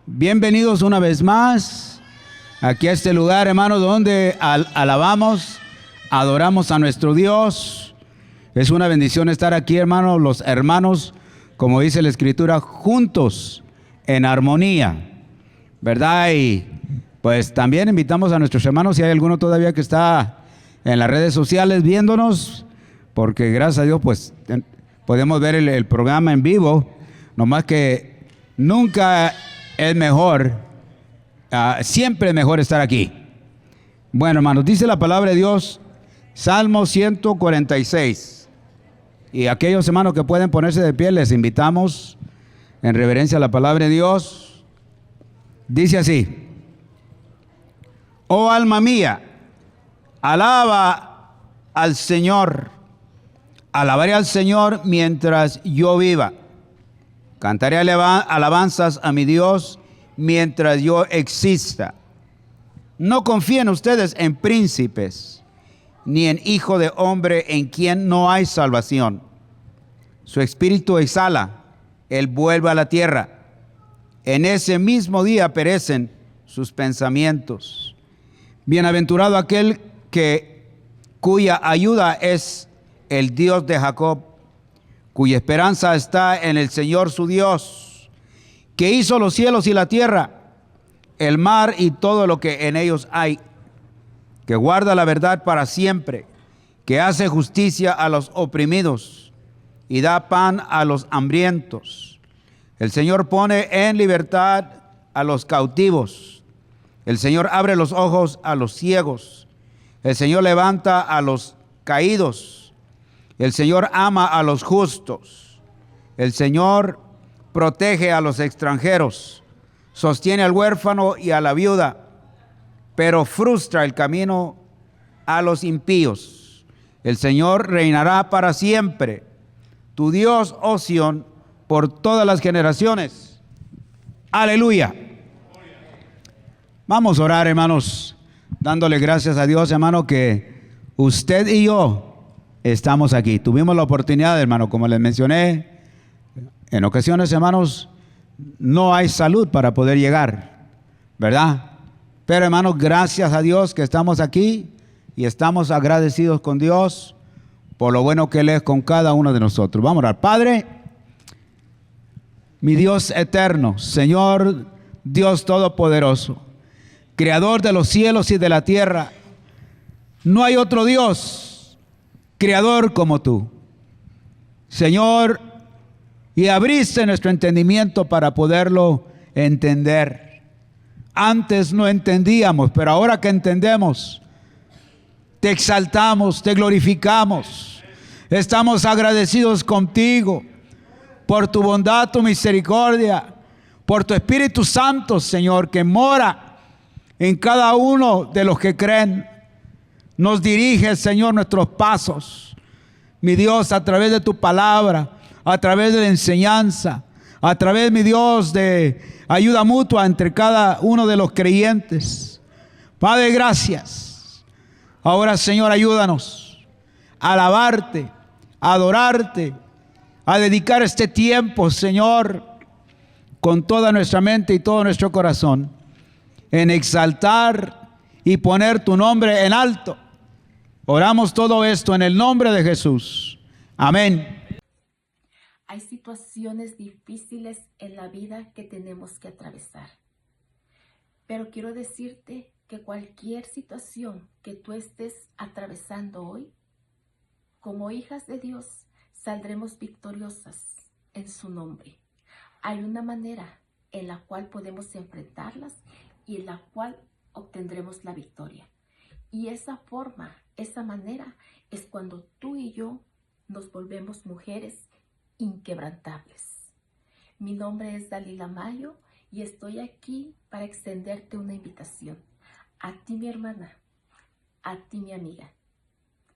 Bienvenidos una vez más aquí a este lugar, hermano, donde alabamos, adoramos a nuestro Dios. Es una bendición estar aquí, hermano, los hermanos, como dice la Escritura, juntos en armonía, ¿verdad? Y pues también invitamos a nuestros hermanos, si hay alguno todavía que está en las redes sociales viéndonos, porque gracias a Dios pues podemos ver el programa en vivo, nomás que nunca es mejor, siempre es mejor estar aquí. Bueno, hermanos, dice la palabra de Dios, Salmo 146. Y aquellos hermanos que pueden ponerse de pie, les invitamos en reverencia a la palabra de Dios. Dice así: oh alma mía, alaba al Señor. Alabaré al Señor mientras yo viva. Cantaré alabanzas a mi Dios mientras yo exista. No confíen ustedes en príncipes, ni en hijo de hombre en quien no hay salvación. Su espíritu exhala, él vuelve a la tierra. En ese mismo día perecen sus pensamientos. Bienaventurado aquel cuya ayuda es el Dios de Jacob, cuya esperanza está en el Señor su Dios, que hizo los cielos y la tierra, el mar y todo lo que en ellos hay, que guarda la verdad para siempre, que hace justicia a los oprimidos y da pan a los hambrientos. El Señor pone en libertad a los cautivos. El Señor abre los ojos a los ciegos. El Señor levanta a los caídos. El Señor ama a los justos. El Señor protege a los extranjeros. Sostiene al huérfano y a la viuda, pero frustra el camino a los impíos. El Señor reinará para siempre. Tu Dios, oh Sión, por todas las generaciones. Aleluya. Vamos a orar, hermanos, dándole gracias a Dios, hermano, que usted y yo estamos aquí. Tuvimos la oportunidad, hermano, como les mencioné, en ocasiones, hermanos, no hay salud para poder llegar, ¿verdad? Pero, hermanos, gracias a Dios que estamos aquí y estamos agradecidos con Dios por lo bueno que Él es con cada uno de nosotros. Vamos a orar. Padre, mi Dios eterno, Señor, Dios todopoderoso, Creador de los cielos y de la tierra, no hay otro Dios Creador como tú, Señor, y abriste nuestro entendimiento para poderlo entender. Antes no entendíamos, pero ahora que entendemos, te exaltamos, te glorificamos. Estamos agradecidos contigo por tu bondad, tu misericordia, por tu Espíritu Santo, Señor, que mora en cada uno de los que creen. Nos dirige, Señor, nuestros pasos, mi Dios, a través de tu palabra, a través de la enseñanza, a través, mi Dios, de ayuda mutua entre cada uno de los creyentes. Padre, gracias. Ahora, Señor, ayúdanos a alabarte, a adorarte, a dedicar este tiempo, Señor, con toda nuestra mente y todo nuestro corazón, en exaltar y poner tu nombre en alto. Oramos todo esto en el nombre de Jesús. Amén. Hay situaciones difíciles en la vida que tenemos que atravesar. Pero quiero decirte que cualquier situación que tú estés atravesando hoy, como hijas de Dios, saldremos victoriosas en su nombre. Hay una manera en la cual podemos enfrentarlas y en la cual obtendremos la victoria. Y esa forma, esa manera es cuando tú y yo nos volvemos mujeres inquebrantables. Mi nombre es Dalila Mayo y estoy aquí para extenderte una invitación. A ti, mi hermana, a ti, mi amiga.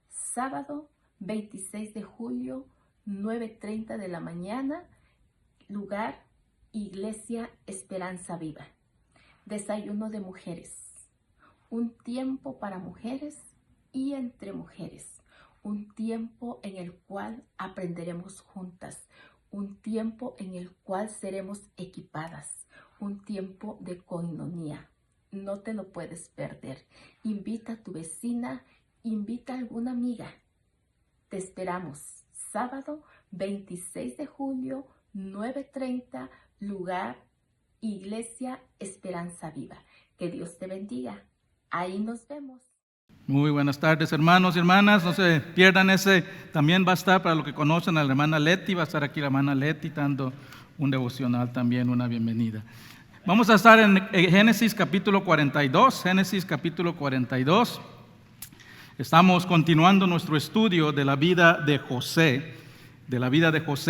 Sábado 26 de julio, 9:30 de la mañana, lugar Iglesia Esperanza Viva. Desayuno de mujeres. Un tiempo para mujeres y entre mujeres. Un tiempo en el cual aprenderemos juntas un tiempo en el cual seremos equipadas, un tiempo de koinonía. No te lo puedes perder. Invita a tu vecina, invita a alguna amiga. Te esperamos sábado 26 de julio, 9:30, lugar Iglesia Esperanza Viva. Que Dios te bendiga. Ahí nos vemos. Muy buenas tardes, hermanos y hermanas. No se pierdan ese. También va a estar, para los que conocen a la hermana Leti, va a estar aquí la hermana Leti dando un devocional también, una bienvenida. Vamos a estar en Génesis capítulo 42. Génesis capítulo 42. Estamos continuando nuestro estudio de la vida de José.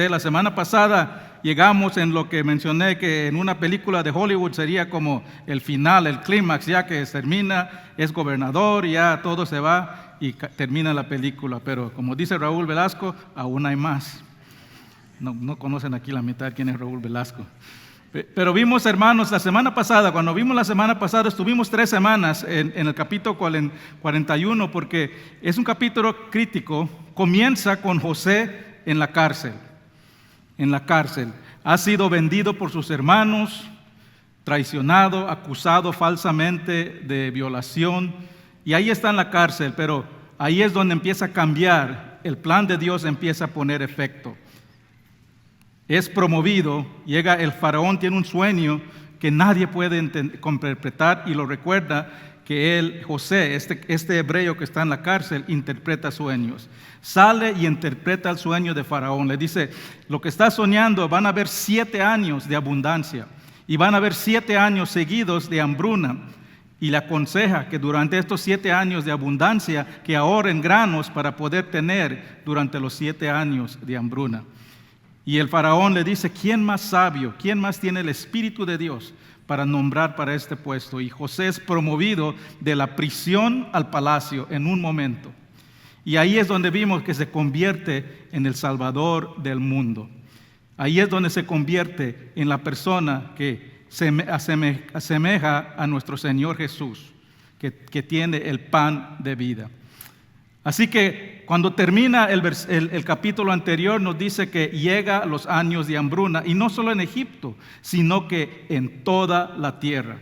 La semana pasada llegamos en lo que mencioné, que en una película de Hollywood sería como el final, el clímax, ya que termina, es gobernador, ya todo se va y termina la película. Pero como dice Raúl Velasco, aún hay más. No conocen aquí la mitad quién es Raúl Velasco. Pero vimos, hermanos, cuando vimos la semana pasada, estuvimos 3 semanas en el capítulo 41, porque es un capítulo crítico. Comienza con José en la cárcel. Ha sido vendido por sus hermanos, traicionado, acusado falsamente de violación, y ahí está en la cárcel. Pero ahí es donde empieza a cambiar, el plan de Dios empieza a poner efecto. Es promovido, llega el faraón, tiene un sueño que nadie puede interpretar, y lo recuerda que José, este hebreo que está en la cárcel, interpreta sueños. Sale y interpreta el sueño de faraón. Le dice, lo que está soñando, van a haber 7 años de abundancia y van a haber 7 años seguidos de hambruna. Y le aconseja que durante estos 7 años de abundancia, que ahorren granos para poder tener durante los 7 años de hambruna. Y el faraón le dice, ¿quién más sabio? ¿Quién más tiene el Espíritu de Dios para nombrar para este puesto? Y José es promovido de la prisión al palacio en un momento. Y ahí es donde vimos que se convierte en el Salvador del mundo. Ahí es donde se convierte en la persona que se asemeja a nuestro Señor Jesús, que tiene el pan de vida. Así que cuando termina el capítulo anterior, nos dice que llega los años de hambruna, y no solo en Egipto, sino que en toda la tierra.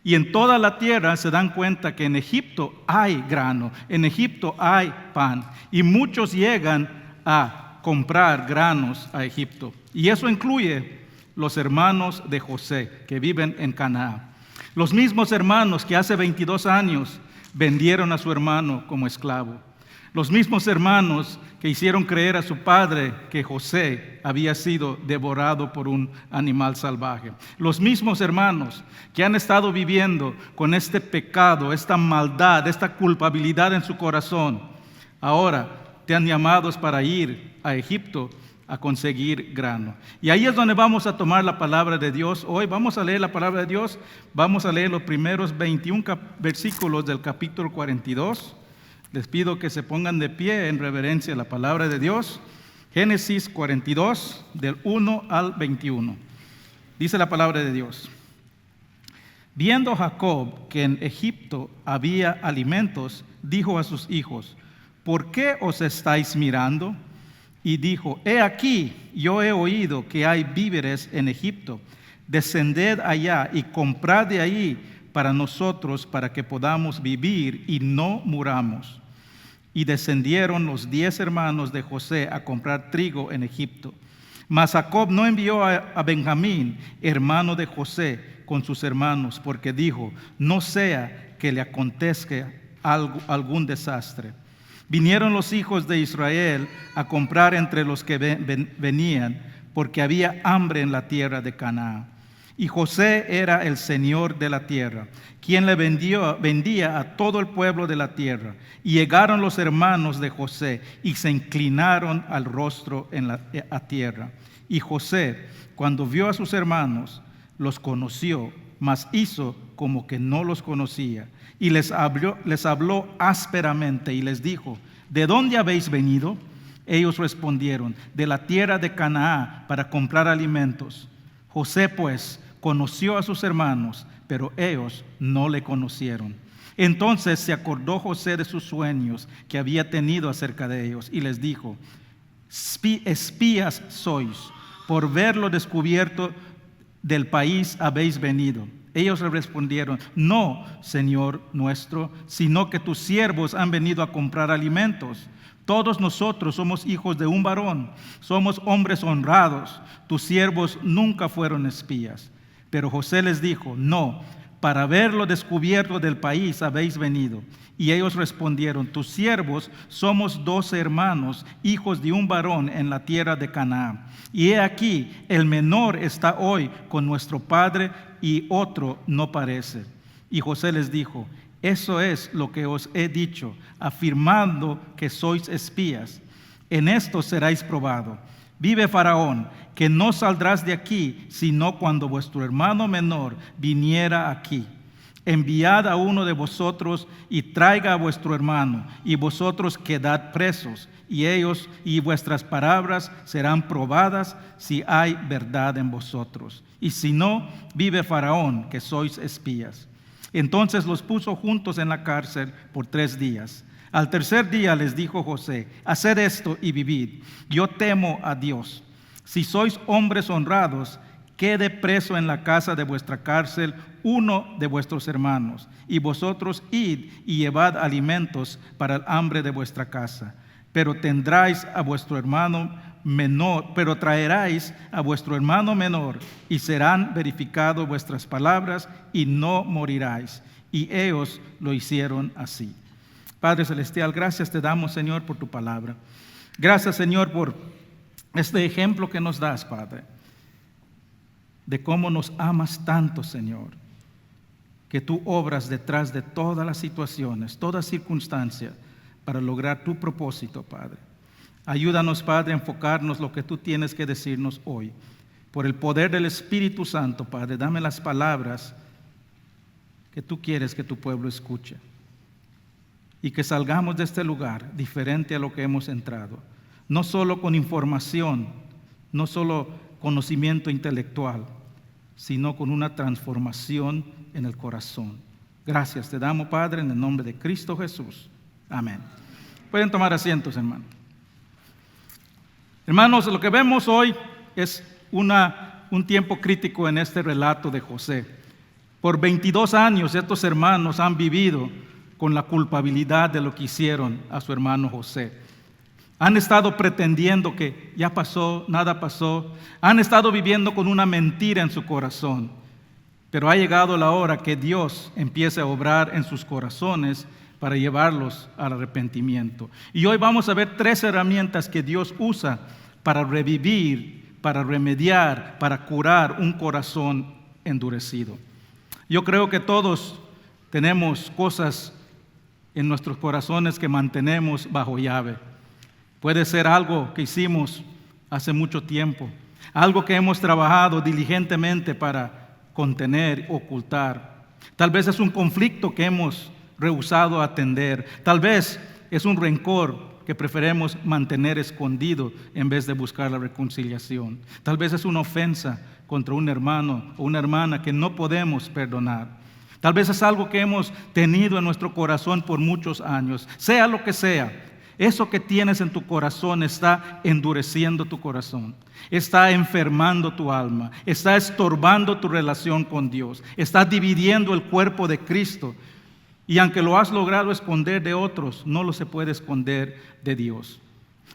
Y en toda la tierra se dan cuenta que en Egipto hay grano, en Egipto hay pan, y muchos llegan a comprar granos a Egipto. Y eso incluye los hermanos de José que viven en Canaán. Los mismos hermanos que hace 22 años vendieron a su hermano como esclavo. Los mismos hermanos que hicieron creer a su padre que José había sido devorado por un animal salvaje. Los mismos hermanos que han estado viviendo con este pecado, esta maldad, esta culpabilidad en su corazón, ahora te han llamados para ir a Egipto a conseguir grano. Y ahí es donde vamos a tomar la palabra de Dios. Hoy vamos a leer la palabra de Dios. Vamos a leer los primeros 21 versículos del capítulo 42. Les pido que se pongan de pie en reverencia a la palabra de Dios. Génesis 42, del 1 al 21. Dice la palabra de Dios. Viendo Jacob que en Egipto había alimentos, dijo a sus hijos, ¿por qué os estáis mirando? Y dijo, he aquí, yo he oído que hay víveres en Egipto. Descended allá y comprad de ahí para nosotros, para que podamos vivir y no muramos. Y descendieron los 10 hermanos de José a comprar trigo en Egipto. Mas Jacob no envió a Benjamín, hermano de José, con sus hermanos, porque dijo, no sea que le acontezca algún desastre. Vinieron los hijos de Israel a comprar entre los que venían, porque había hambre en la tierra de Canaán. Y José era el señor de la tierra, quien le vendía a todo el pueblo de la tierra. Y llegaron los hermanos de José y se inclinaron al rostro a tierra. Y José, cuando vio a sus hermanos, los conoció, mas hizo como que no los conocía. Y les habló ásperamente y les dijo, ¿de dónde habéis venido? Ellos respondieron, de la tierra de Canaán, para comprar alimentos. José, pues, conoció a sus hermanos, pero ellos no le conocieron. Entonces se acordó José de sus sueños que había tenido acerca de ellos y les dijo, espías sois, por verlo descubierto del país habéis venido. Ellos le respondieron: no, Señor nuestro, sino que tus siervos han venido a comprar alimentos. Todos nosotros somos hijos de un varón, somos hombres honrados, tus siervos nunca fueron espías. Pero José les dijo: no, para verlo descubierto del país habéis venido. Y ellos respondieron: tus siervos somos 12 hermanos, hijos de un varón en la tierra de Canaán. Y he aquí, el menor está hoy con nuestro padre y otro no parece. Y José les dijo: eso es lo que os he dicho, afirmando que sois espías. En esto seréis probados. Vive Faraón, que no saldrás de aquí, sino cuando vuestro hermano menor viniera aquí. Enviad a uno de vosotros y traiga a vuestro hermano, y vosotros quedad presos, y ellos y vuestras palabras serán probadas si hay verdad en vosotros. Y si no, vive Faraón, que sois espías. Entonces los puso juntos en la cárcel por 3 días. Al tercer día les dijo José: haced esto y vivid. Yo temo a Dios. Si sois hombres honrados, quede preso en la casa de vuestra cárcel uno de vuestros hermanos, y vosotros id y llevad alimentos para el hambre de vuestra casa. Pero traeráis a vuestro hermano menor, y serán verificadas vuestras palabras, y no moriráis. Y ellos lo hicieron así. Padre Celestial, gracias te damos, Señor, por tu palabra. Gracias, Señor, por este ejemplo que nos das, Padre, de cómo nos amas tanto, Señor, que tú obras detrás de todas las situaciones, toda circunstancia, para lograr tu propósito, Padre. Ayúdanos, Padre, a enfocarnos lo que tú tienes que decirnos hoy. Por el poder del Espíritu Santo, Padre, dame las palabras que tú quieres que tu pueblo escuche. Y que salgamos de este lugar diferente a lo que hemos entrado. No solo con información, no solo conocimiento intelectual, sino con una transformación en el corazón. Gracias te damos, Padre, en el nombre de Cristo Jesús. Amén. Pueden tomar asientos, hermanos. Hermanos, lo que vemos hoy es un tiempo crítico en este relato de José. Por 22 años estos hermanos han vivido con la culpabilidad de lo que hicieron a su hermano José. Han estado pretendiendo que ya pasó, nada pasó. Han estado viviendo con una mentira en su corazón. Pero ha llegado la hora que Dios empiece a obrar en sus corazones para llevarlos al arrepentimiento. Y hoy vamos a ver 3 herramientas que Dios usa para revivir, para remediar, para curar un corazón endurecido. Yo creo que todos tenemos cosas en nuestros corazones que mantenemos bajo llave. Puede ser algo que hicimos hace mucho tiempo, algo que hemos trabajado diligentemente para contener, ocultar. Tal vez es un conflicto que hemos rehusado atender. Tal vez es un rencor que preferimos mantener escondido en vez de buscar la reconciliación. Tal vez es una ofensa contra un hermano o una hermana que no podemos perdonar. Tal vez es algo que hemos tenido en nuestro corazón por muchos años. Sea lo que sea, eso que tienes en tu corazón está endureciendo tu corazón, está enfermando tu alma, está estorbando tu relación con Dios, está dividiendo el cuerpo de Cristo. Y aunque lo has logrado esconder de otros, no lo se puede esconder de Dios.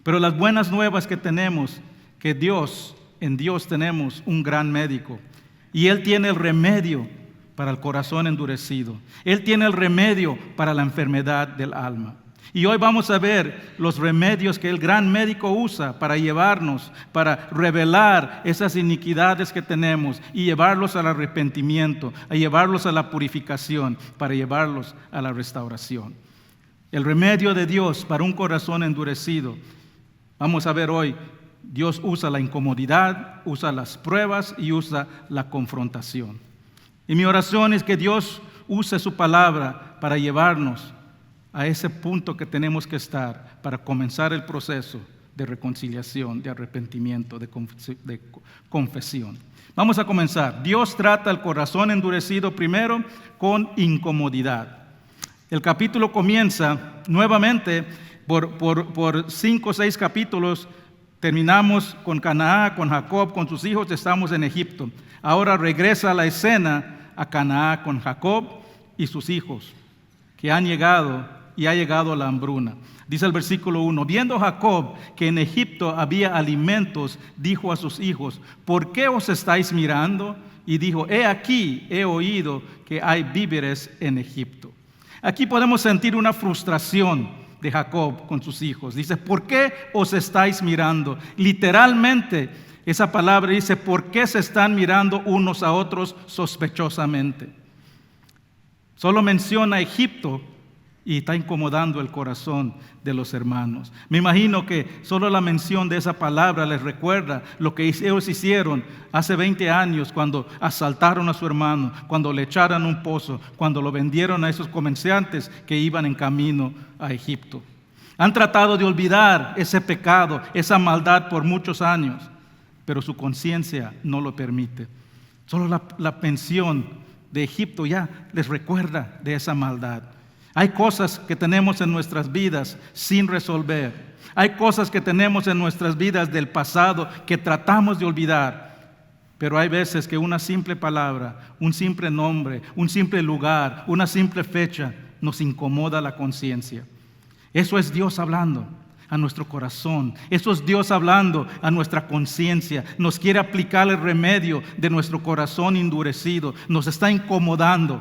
Pero las buenas nuevas que tenemos, que en Dios tenemos un gran médico. Y Él tiene el remedio para el corazón endurecido. Él tiene el remedio para la enfermedad del alma. Y hoy vamos a ver los remedios que el gran médico usa para llevarnos, para revelar esas iniquidades que tenemos y llevarlos al arrepentimiento, a llevarlos a la purificación, para llevarlos a la restauración. El remedio de Dios para un corazón endurecido, vamos a ver hoy, Dios usa la incomodidad, usa las pruebas y usa la confrontación. Y mi oración es que Dios use su palabra para llevarnos a ese punto que tenemos que estar para comenzar el proceso de reconciliación, de arrepentimiento, de confesión. Vamos a comenzar. Dios trata el corazón endurecido primero con incomodidad. El capítulo comienza nuevamente por 5 o 6 capítulos Terminamos con Canaán, con Jacob, con sus hijos, estamos en Egipto. Ahora regresa a la escena a Canaán con Jacob y sus hijos, que han llegado y ha llegado la hambruna. Dice el versículo 1, viendo Jacob que en Egipto había alimentos, dijo a sus hijos, ¿por qué os estáis mirando? Y dijo, he aquí, he oído que hay víveres en Egipto. Aquí podemos sentir una frustración de Jacob con sus hijos. Dice, ¿por qué os estáis mirando? Literalmente, esa palabra dice, ¿por qué se están mirando unos a otros sospechosamente? Solo menciona Egipto y está incomodando el corazón de los hermanos. Me imagino que solo la mención de esa palabra les recuerda lo que ellos hicieron hace 20 años cuando asaltaron a su hermano, cuando le echaron un pozo, cuando lo vendieron a esos comerciantes que iban en camino a Egipto. Han tratado de olvidar ese pecado, esa maldad por muchos años, pero su conciencia no lo permite. Solo la mención de Egipto ya les recuerda de esa maldad. Hay cosas que tenemos en nuestras vidas sin resolver. Hay cosas que tenemos en nuestras vidas del pasado que tratamos de olvidar. Pero hay veces que una simple palabra, un simple nombre, un simple lugar, una simple fecha nos incomoda la conciencia. Eso es Dios hablando a nuestro corazón. Eso es Dios hablando a nuestra conciencia. Nos quiere aplicar el remedio de nuestro corazón endurecido. Nos está incomodando.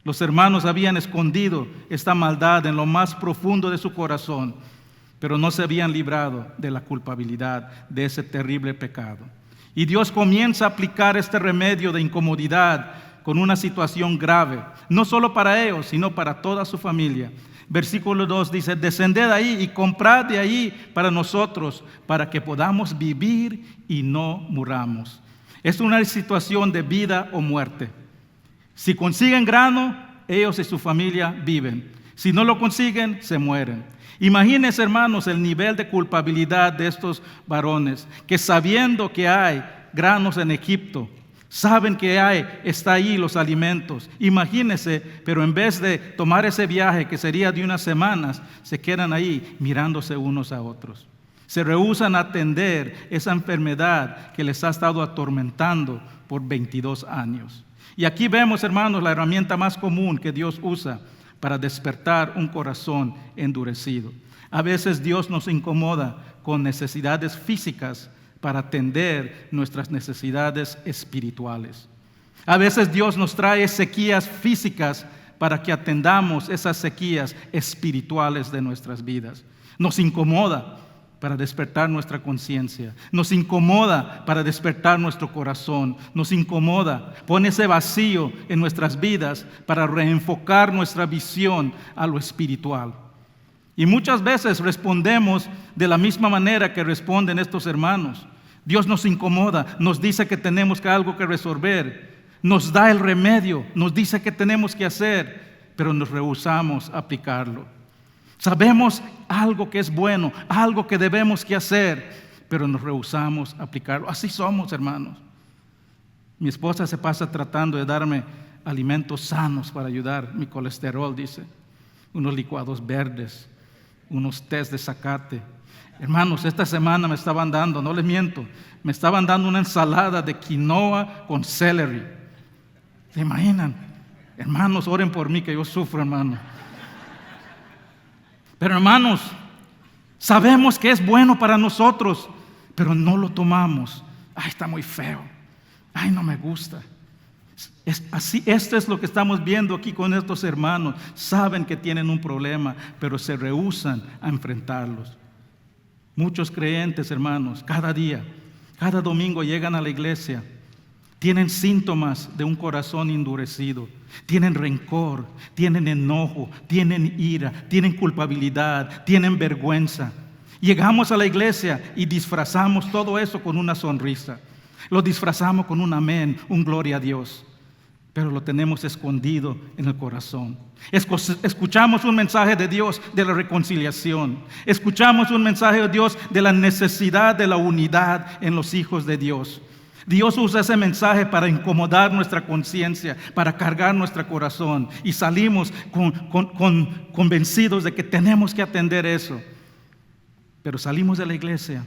Los hermanos habían escondido esta maldad en lo más profundo de su corazón, pero no se habían librado de la culpabilidad de ese terrible pecado. Y Dios comienza a aplicar este remedio de incomodidad con una situación grave, no solo para ellos, sino para toda su familia. Versículo 2 dice, descended ahí y comprad de ahí para nosotros, para que podamos vivir y no muramos. Es una situación de vida o muerte. Si consiguen grano, ellos y su familia viven. Si no lo consiguen, se mueren. Imagínense, hermanos, el nivel de culpabilidad de estos varones, que sabiendo que hay granos en Egipto, saben que está ahí los alimentos. Imagínense, pero en vez de tomar ese viaje que sería de unas semanas, se quedan ahí mirándose unos a otros. Se rehúsan a atender esa enfermedad que les ha estado atormentando por 22 años. Y aquí vemos, hermanos, la herramienta más común que Dios usa para despertar un corazón endurecido. A veces Dios nos incomoda con necesidades físicas para atender nuestras necesidades espirituales. A veces Dios nos trae sequías físicas para que atendamos esas sequías espirituales de nuestras vidas. Nos incomoda para despertar nuestra conciencia. Nos incomoda para despertar nuestro corazón. Nos incomoda, pone ese vacío en nuestras vidas para reenfocar nuestra visión a lo espiritual. Y muchas veces respondemos de la misma manera que responden estos hermanos. Dios nos incomoda, nos dice que tenemos algo que resolver, nos da el remedio, nos dice que tenemos que hacer, pero nos rehusamos a aplicarlo. Sabemos algo que es bueno, algo que debemos que hacer, pero nos rehusamos a aplicarlo. Así somos, hermanos. Mi esposa se pasa tratando de darme alimentos sanos para ayudar mi colesterol, dice. Unos licuados verdes, unos tés de zacate. Hermanos, esta semana me estaban dando, no les miento, me estaban dando una ensalada de quinoa con celery. ¿Se imaginan? Hermanos, oren por mí que yo sufro, hermano. Pero hermanos, sabemos que es bueno para nosotros, pero no lo tomamos. Ay, está muy feo. Ay, no me gusta. Esto es lo que estamos viendo aquí con estos hermanos. Saben que tienen un problema, pero se rehúsan a enfrentarlos. Muchos creyentes, hermanos, cada día, cada domingo llegan a la iglesia. Tienen síntomas de un corazón endurecido, tienen rencor, tienen enojo, tienen ira, tienen culpabilidad, tienen vergüenza. Llegamos a la iglesia y disfrazamos todo eso con una sonrisa. Lo disfrazamos con un amén, un gloria a Dios, pero lo tenemos escondido en el corazón. Escuchamos un mensaje de Dios de la reconciliación. Escuchamos un mensaje de Dios de la necesidad de la unidad en los hijos de Dios. Dios usa ese mensaje para incomodar nuestra conciencia, para cargar nuestro corazón. Y salimos convencidos de que tenemos que atender eso. Pero salimos de la iglesia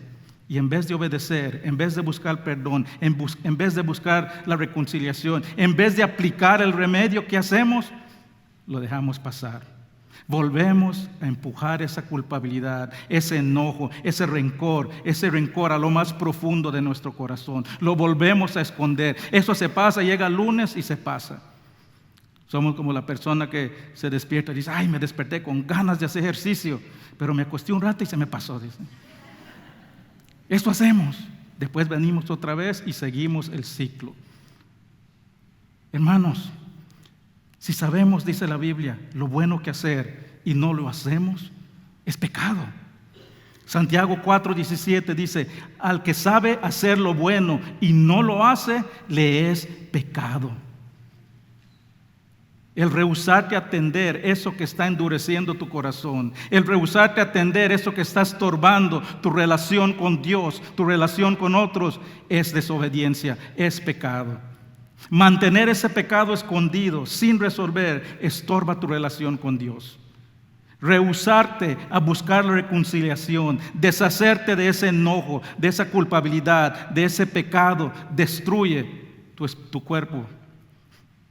Y en vez de obedecer, en vez de buscar perdón, en vez de buscar la reconciliación, en vez de aplicar el remedio que hacemos, lo dejamos pasar. Volvemos a empujar esa culpabilidad, ese enojo, ese rencor a lo más profundo de nuestro corazón. Lo volvemos a esconder. Eso se pasa, llega el lunes y se pasa. Somos como la persona que se despierta y dice, ay, me desperté con ganas de hacer ejercicio, pero me acosté un rato y se me pasó, dice. Esto hacemos. Después venimos otra vez y seguimos el ciclo. Hermanos, si sabemos, dice la Biblia, lo bueno que hacer y no lo hacemos, es pecado. Santiago 4:17 dice, al que sabe hacer lo bueno y no lo hace, le es pecado. El rehusarte a atender eso que está endureciendo tu corazón, el rehusarte a atender eso que está estorbando tu relación con Dios, tu relación con otros, es desobediencia, es pecado. Mantener ese pecado escondido, sin resolver, estorba tu relación con Dios. Rehusarte a buscar la reconciliación, deshacerte de ese enojo, de esa culpabilidad, de ese pecado, destruye tu cuerpo.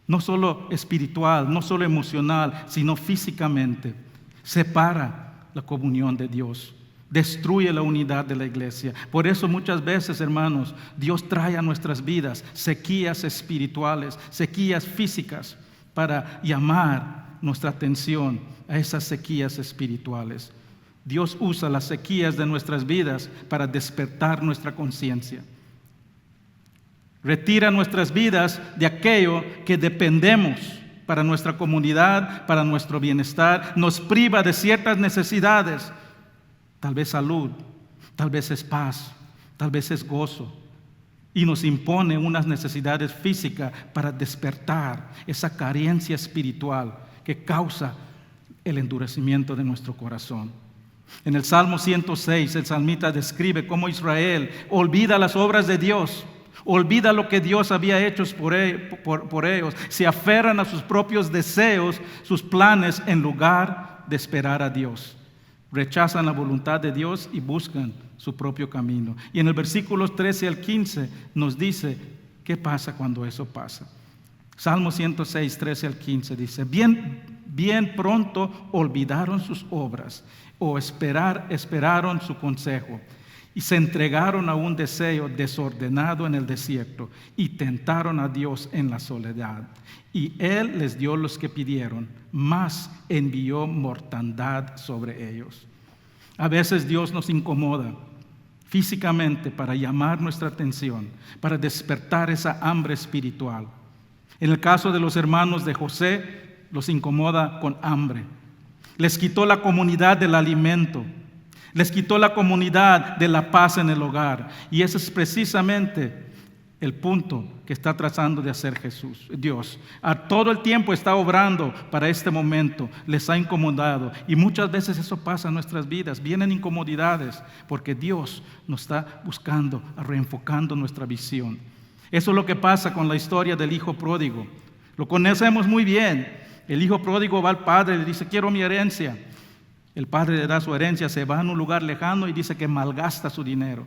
No solo espiritual, no solo emocional, sino físicamente. Separa la comunión de Dios. Destruye la unidad de la iglesia. Por eso muchas veces, hermanos, Dios trae a nuestras vidas sequías espirituales, sequías físicas, para llamar nuestra atención a esas sequías espirituales. Dios usa las sequías de nuestras vidas para despertar nuestra conciencia. Retira nuestras vidas de aquello que dependemos para nuestra comunidad, para nuestro bienestar. Nos priva de ciertas necesidades, tal vez salud, tal vez es paz, tal vez es gozo. Y nos impone unas necesidades físicas para despertar esa carencia espiritual que causa el endurecimiento de nuestro corazón. En el Salmo 106, el salmista describe cómo Israel olvida las obras de Dios. Olvida lo que Dios había hecho por ellos. Se aferran a sus propios deseos, sus planes, en lugar de esperar a Dios. Rechazan la voluntad de Dios y buscan su propio camino. Y en el versículos 13 al 15 nos dice qué pasa cuando eso pasa. Salmo 106, 13 al 15 dice, bien pronto olvidaron sus obras o esperaron su consejo. Y se entregaron a un deseo desordenado en el desierto y tentaron a Dios en la soledad. Y Él les dio los que pidieron, mas envió mortandad sobre ellos. A veces Dios nos incomoda físicamente para llamar nuestra atención, para despertar esa hambre espiritual. En el caso de los hermanos de José, los incomoda con hambre. Les quitó la comunidad del alimento. Les quitó la comunidad de la paz en el hogar. Y ese es precisamente el punto que está tratando de hacer Dios. A todo el tiempo está obrando para este momento. Les ha incomodado. Y muchas veces eso pasa en nuestras vidas. Vienen incomodidades porque Dios nos está buscando, reenfocando nuestra visión. Eso es lo que pasa con la historia del hijo pródigo. Lo conocemos muy bien. El hijo pródigo va al padre y le dice, quiero mi herencia. El padre le da su herencia, se va a un lugar lejano y dice que malgasta su dinero.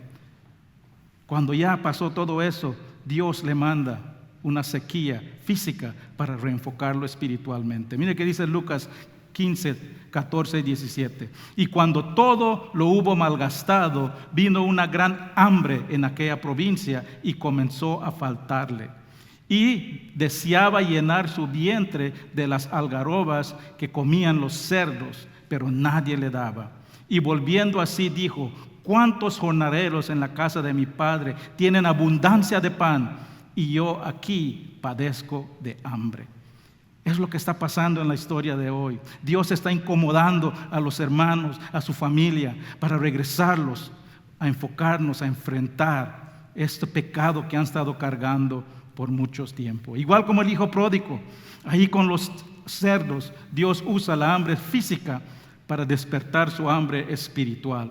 Cuando ya pasó todo eso, Dios le manda una sequía física para reenfocarlo espiritualmente. Mire que dice Lucas 15, 14 y 17. Y cuando todo lo hubo malgastado, vino una gran hambre en aquella provincia y comenzó a faltarle. Y deseaba llenar su vientre de las algarrobas que comían los cerdos, pero nadie le daba. Y volviendo así dijo, ¿cuántos jornaleros en la casa de mi padre tienen abundancia de pan? Y yo aquí padezco de hambre. Es lo que está pasando en la historia de hoy. Dios está incomodando a los hermanos, a su familia, para regresarlos, a enfocarnos, a enfrentar este pecado que han estado cargando por mucho tiempo. Igual como el hijo pródigo, ahí con los cerdos, Dios usa la hambre física para despertar su hambre espiritual.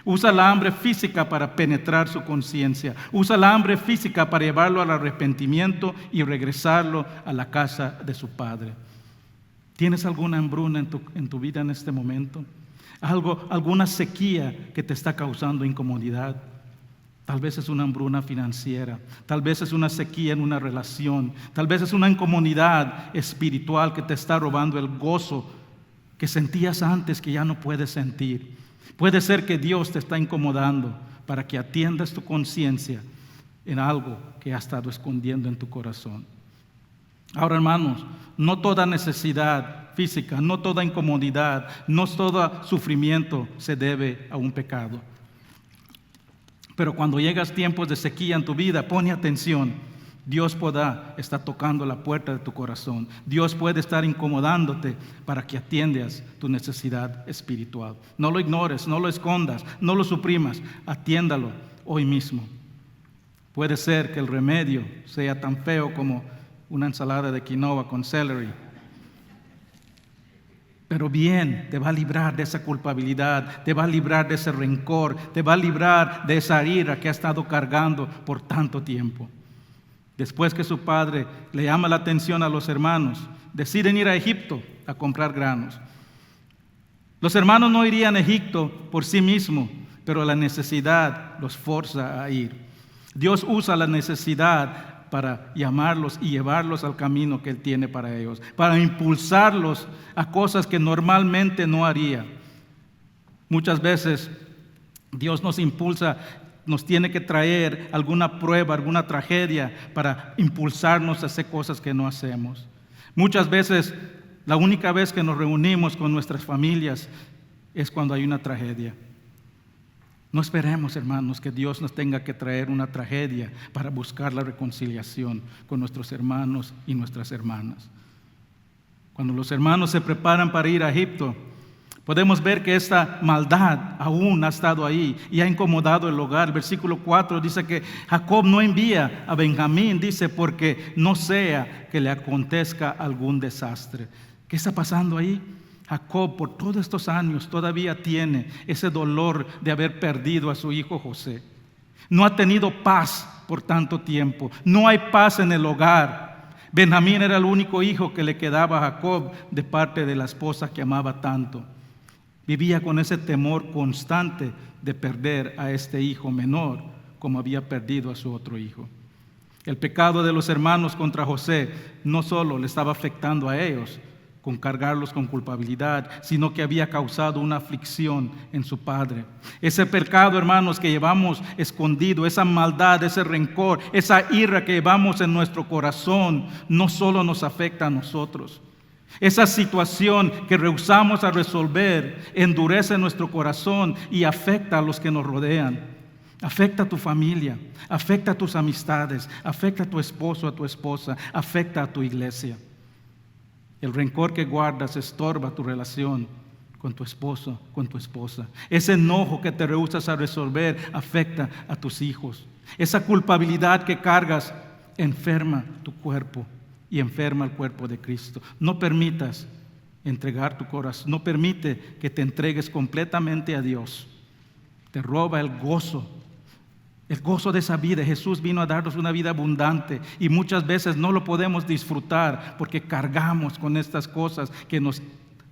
Usa la hambre física para penetrar su conciencia. Usa la hambre física para llevarlo al arrepentimiento y regresarlo a la casa de su padre. ¿Tienes alguna hambruna en tu vida en este momento? ¿Alguna sequía que te está causando incomodidad? Tal vez es una hambruna financiera, tal vez es una sequía en una relación, tal vez es una incomodidad espiritual que te está robando el gozo que sentías antes que ya no puedes sentir. Puede ser que Dios te está incomodando para que atiendas tu conciencia en algo que ha estado escondiendo en tu corazón. Ahora, hermanos, no toda necesidad física, no toda incomodidad, no todo sufrimiento se debe a un pecado. Pero cuando llegas tiempos de sequía en tu vida, pone atención. Dios podrá estar tocando la puerta de tu corazón. Dios puede estar incomodándote para que atiendas tu necesidad espiritual. No lo ignores, no lo escondas, no lo suprimas. Atiéndalo hoy mismo. Puede ser que el remedio sea tan feo como una ensalada de quinoa con celery. Pero bien, te va a librar de esa culpabilidad, te va a librar de ese rencor, te va a librar de esa ira que ha estado cargando por tanto tiempo. Después que su padre le llama la atención a los hermanos, deciden ir a Egipto a comprar granos. Los hermanos no irían a Egipto por sí mismos, pero la necesidad los forza a ir. Dios usa la necesidad para llamarlos y llevarlos al camino que Él tiene para ellos, para impulsarlos a cosas que normalmente no haría. Muchas veces Dios nos impulsa, nos tiene que traer alguna prueba, alguna tragedia para impulsarnos a hacer cosas que no hacemos. Muchas veces la única vez que nos reunimos con nuestras familias es cuando hay una tragedia. No esperemos, hermanos, que Dios nos tenga que traer una tragedia para buscar la reconciliación con nuestros hermanos y nuestras hermanas. Cuando los hermanos se preparan para ir a Egipto, podemos ver que esta maldad aún ha estado ahí y ha incomodado el hogar. El versículo 4 dice que Jacob no envía a Benjamín, dice, porque no sea que le acontezca algún desastre. ¿Qué está pasando ahí? Jacob por todos estos años todavía tiene ese dolor de haber perdido a su hijo José. No ha tenido paz por tanto tiempo. No hay paz en el hogar. Benjamín era el único hijo que le quedaba a Jacob de parte de la esposa que amaba tanto. Vivía con ese temor constante de perder a este hijo menor como había perdido a su otro hijo. El pecado de los hermanos contra José no solo le estaba afectando a ellos, con cargarlos con culpabilidad, sino que había causado una aflicción en su padre. Ese pecado, hermanos, que llevamos escondido, esa maldad, ese rencor, esa ira que llevamos en nuestro corazón, no solo nos afecta a nosotros. Esa situación que rehusamos a resolver endurece nuestro corazón y afecta a los que nos rodean. Afecta a tu familia, afecta a tus amistades, afecta a tu esposo, a tu esposa, afecta a tu iglesia. El rencor que guardas estorba tu relación con tu esposo, con tu esposa. Ese enojo que te rehusas a resolver afecta a tus hijos. Esa culpabilidad que cargas enferma tu cuerpo y enferma el cuerpo de Cristo. No permitas entregar tu corazón, no permite que te entregues completamente a Dios. Te roba el gozo de esa vida. Jesús vino a darnos una vida abundante y muchas veces no lo podemos disfrutar porque cargamos con estas cosas que nos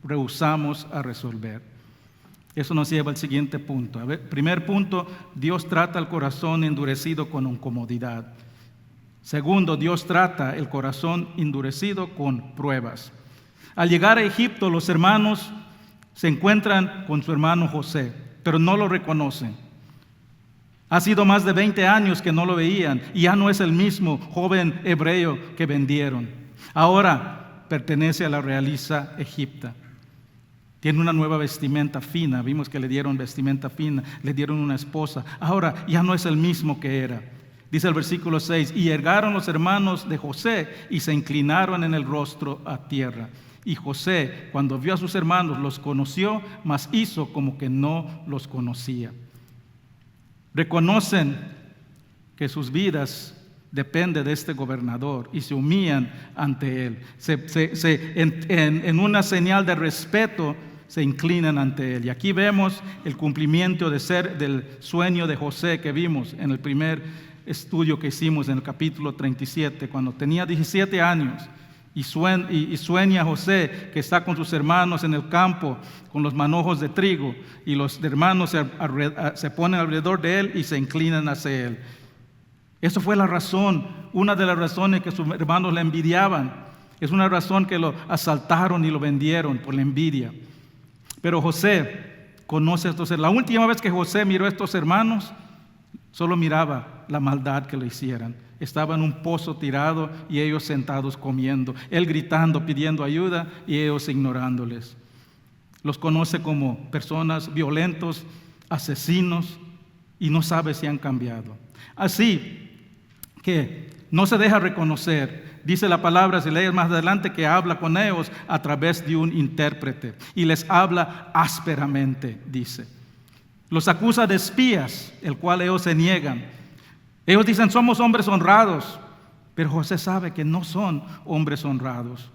rehusamos a resolver. Eso nos lleva al siguiente punto. A ver, primer punto, Dios trata el corazón endurecido con incomodidad. Segundo, Dios trata el corazón endurecido con pruebas. Al llegar a Egipto, los hermanos se encuentran con su hermano José, pero no lo reconocen. Ha sido más de 20 años que no lo veían y ya no es el mismo joven hebreo que vendieron. Ahora pertenece a la realeza egipta. Tiene una nueva vestimenta fina. Vimos que le dieron vestimenta fina, le dieron una esposa. Ahora ya no es el mismo que era. Dice el versículo 6, y llegaron los hermanos de José y se inclinaron en el rostro a tierra. Y José, cuando vio a sus hermanos, los conoció, mas hizo como que no los conocía. Reconocen que sus vidas dependen de este gobernador y se humillan ante él. En una señal de respeto se inclinan ante él. Y aquí vemos el cumplimiento del sueño de José que vimos en el primer estudio que hicimos en el capítulo 37, cuando tenía 17 años y sueña José que está con sus hermanos en el campo con los manojos de trigo, y los hermanos se ponen alrededor de él y se inclinan hacia él. Eso fue la razón, una de las razones que sus hermanos le envidiaban. Es una razón que lo asaltaron y lo vendieron por la envidia. Pero José conoce a estos hermanos. La última vez que José miró a estos hermanos, solo miraba la maldad que le hicieran. Estaba en un pozo tirado y ellos sentados comiendo. Él gritando, pidiendo ayuda y ellos ignorándoles. Los conoce como personas violentos, asesinos, y no sabe si han cambiado. Así que no se deja reconocer. Dice la palabra, si lees más adelante, que habla con ellos a través de un intérprete y les habla ásperamente, dice. Los acusa de espías, el cual ellos se niegan. Ellos dicen, somos hombres honrados, pero José sabe que no son hombres honrados.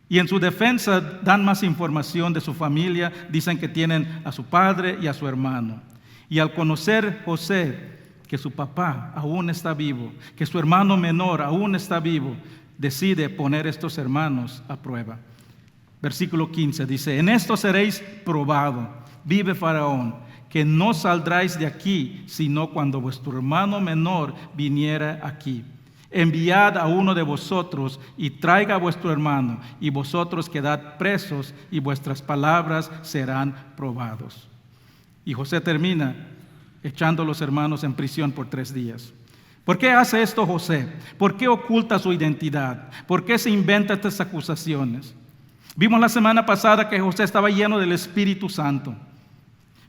Y en su defensa dan más información de su familia, dicen que tienen a su padre y a su hermano. Y al conocer José que su papá aún está vivo, que su hermano menor aún está vivo, decide poner estos hermanos a prueba. Versículo 15 dice, en esto seréis probados, vive Faraón, que no saldráis de aquí, sino cuando vuestro hermano menor viniera aquí. Enviad a uno de vosotros y traiga a vuestro hermano, y vosotros quedad presos, y vuestras palabras serán probados. Y José termina echando a los hermanos en prisión por 3 días. ¿Por qué hace esto José? ¿Por qué oculta su identidad? ¿Por qué se inventa estas acusaciones? Vimos la semana pasada que José estaba lleno del Espíritu Santo.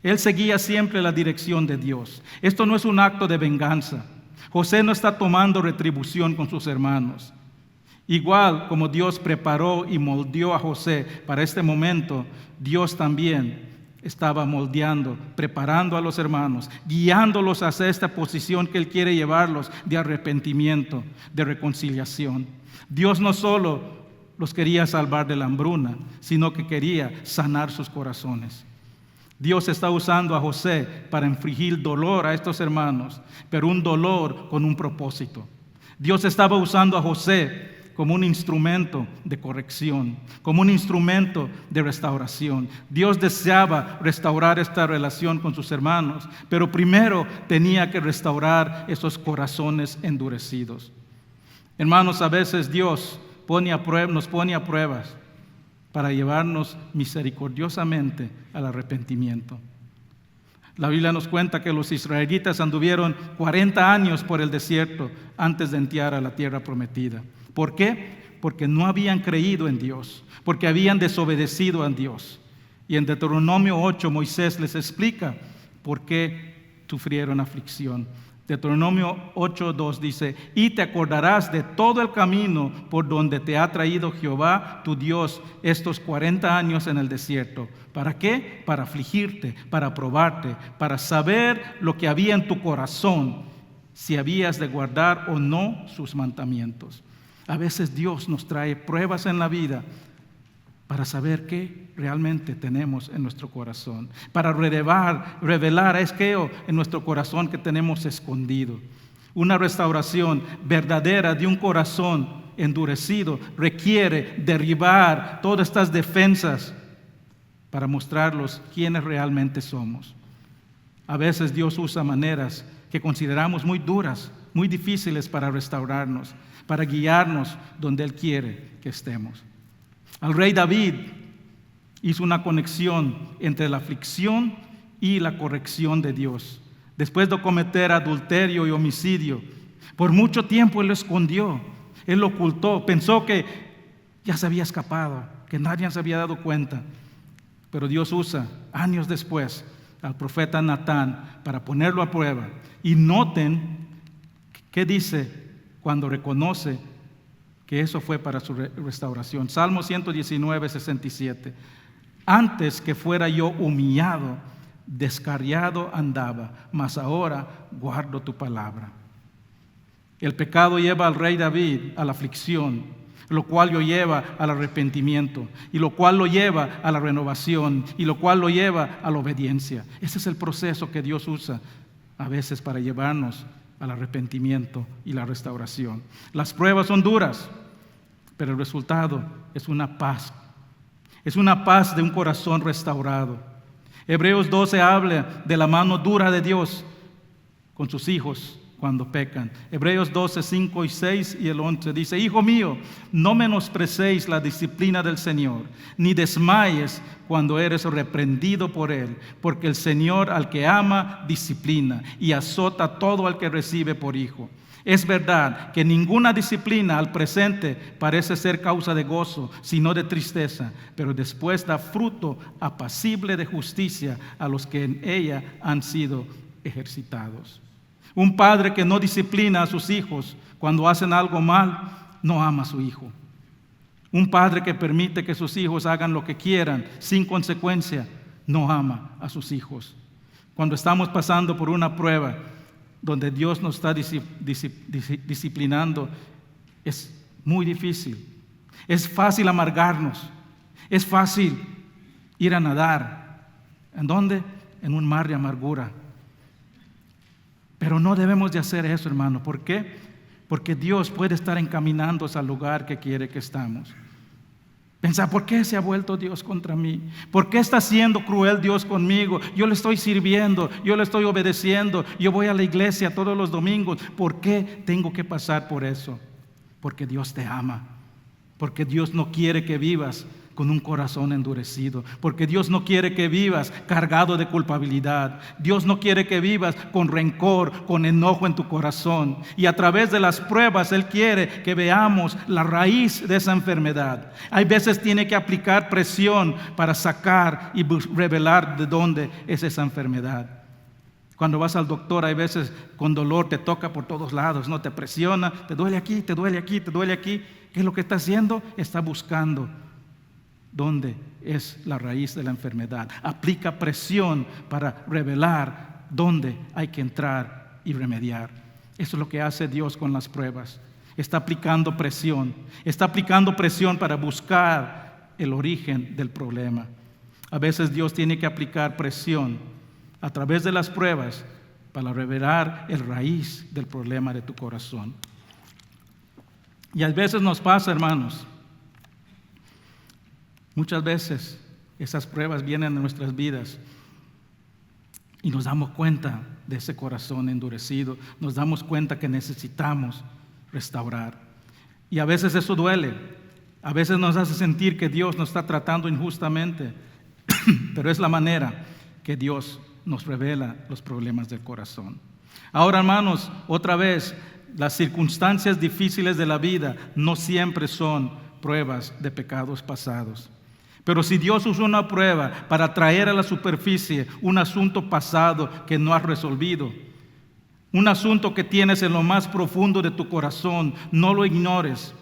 Él seguía siempre la dirección de Dios. Esto no es un acto de venganza. José no está tomando retribución con sus hermanos. Igual como Dios preparó y moldeó a José para este momento, Dios también estaba moldeando, preparando a los hermanos, guiándolos hacia esta posición que Él quiere llevarlos de arrepentimiento, de reconciliación. Dios no solo los quería salvar de la hambruna, sino que quería sanar sus corazones. Dios está usando a José para infligir dolor a estos hermanos, pero un dolor con un propósito. Dios estaba usando a José como un instrumento de corrección, como un instrumento de restauración. Dios deseaba restaurar esta relación con sus hermanos, pero primero tenía que restaurar esos corazones endurecidos. Hermanos, a veces Dios nos pone a pruebas para llevarnos misericordiosamente al arrepentimiento. La Biblia nos cuenta que los israelitas anduvieron 40 años por el desierto antes de entrar a la tierra prometida. ¿Por qué? Porque no habían creído en Dios, porque habían desobedecido a Dios. Y en Deuteronomio 8 Moisés les explica por qué sufrieron aflicción. Deuteronomio 8:2 dice, y te acordarás de todo el camino por donde te ha traído Jehová tu Dios estos 40 años en el desierto. ¿Para qué? Para afligirte, para probarte, para saber lo que había en tu corazón, si habías de guardar o no sus mandamientos. A veces Dios nos trae pruebas en la vida para saber qué realmente tenemos en nuestro corazón, para revelar aquello en nuestro corazón que tenemos escondido. Una restauración verdadera de un corazón endurecido requiere derribar todas estas defensas para mostrarlos quiénes realmente somos. A veces Dios usa maneras que consideramos muy duras, muy difíciles para restaurarnos, para guiarnos donde Él quiere que estemos. El rey David hizo una conexión entre la aflicción y la corrección de Dios. Después de cometer adulterio y homicidio, por mucho tiempo él lo escondió, él lo ocultó, pensó que ya se había escapado, que nadie se había dado cuenta. Pero Dios usa, años después, al profeta Natán para ponerlo a prueba. Y noten qué dice cuando reconoce que eso fue para su restauración. Salmo 119, 67. Antes que fuera yo humillado, descarriado andaba, mas ahora guardo tu palabra. El pecado lleva al rey David a la aflicción, lo cual lo lleva al arrepentimiento, y lo cual lo lleva a la renovación, y lo cual lo lleva a la obediencia. Ese es el proceso que Dios usa a veces para llevarnos al arrepentimiento y la restauración. Las pruebas son duras, pero el resultado es una paz. Es una paz de un corazón restaurado. Hebreos 12 habla de la mano dura de Dios con sus hijos cuando pecan. Hebreos 12, 5 y 6 y el 11 dice: Hijo mío, no menosprecéis la disciplina del Señor, ni desmayes cuando eres reprendido por Él, porque el Señor al que ama disciplina y azota todo al que recibe por hijo. Es verdad que ninguna disciplina al presente parece ser causa de gozo, sino de tristeza, pero después da fruto apacible de justicia a los que en ella han sido ejercitados. Un padre que no disciplina a sus hijos cuando hacen algo mal, no ama a su hijo. Un padre que permite que sus hijos hagan lo que quieran sin consecuencia, no ama a sus hijos. Cuando estamos pasando por una prueba donde Dios nos está disciplinando, es muy difícil. Es fácil amargarnos. Es fácil ir a nadar. ¿En dónde? En un mar de amargura. Pero no debemos de hacer eso, hermano. ¿Por qué? Porque Dios puede estar encaminándose al lugar que quiere que estamos. Pensar, ¿por qué se ha vuelto Dios contra mí? ¿Por qué está siendo cruel Dios conmigo? Yo le estoy sirviendo, yo le estoy obedeciendo, yo voy a la iglesia todos los domingos. ¿Por qué tengo que pasar por eso? Porque Dios te ama. Porque Dios no quiere que vivas con un corazón endurecido, porque Dios no quiere que vivas cargado de culpabilidad. Dios no quiere que vivas con rencor, con enojo en tu corazón. Y a través de las pruebas Él quiere que veamos la raíz de esa enfermedad. Hay veces tiene que aplicar presión para sacar y revelar de dónde es esa enfermedad. Cuando vas al doctor, hay veces con dolor te toca por todos lados, no te presiona, te duele aquí, te duele aquí, te duele aquí. ¿Qué es lo que está haciendo? Está buscando dónde es la raíz de la enfermedad. Aplica presión para revelar dónde hay que entrar y remediar. Eso es lo que hace Dios con las pruebas. Está aplicando presión. Está aplicando presión para buscar el origen del problema. A veces Dios tiene que aplicar presión a través de las pruebas para revelar el raíz del problema de tu corazón. Y a veces nos pasa, hermanos, muchas veces esas pruebas vienen a nuestras vidas y nos damos cuenta de ese corazón endurecido, nos damos cuenta que necesitamos restaurar. Y a veces eso duele, a veces nos hace sentir que Dios nos está tratando injustamente, pero es la manera que Dios nos revela los problemas del corazón. Ahora, hermanos, otra vez, las circunstancias difíciles de la vida no siempre son pruebas de pecados pasados. Pero si Dios usa una prueba para traer a la superficie un asunto pasado que no has resolvido, un asunto que tienes en lo más profundo de tu corazón, no lo ignores.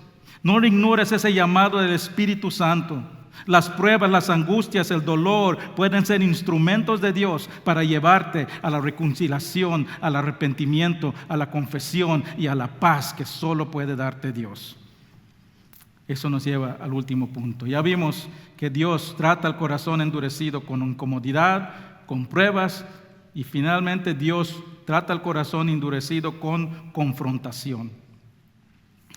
No ignores ese llamado del Espíritu Santo. Las pruebas, las angustias, el dolor pueden ser instrumentos de Dios para llevarte a la reconciliación, al arrepentimiento, a la confesión y a la paz que solo puede darte Dios. Eso nos lleva al último punto. Ya vimos que Dios trata al corazón endurecido con incomodidad, con pruebas, y finalmente Dios trata al corazón endurecido con confrontación.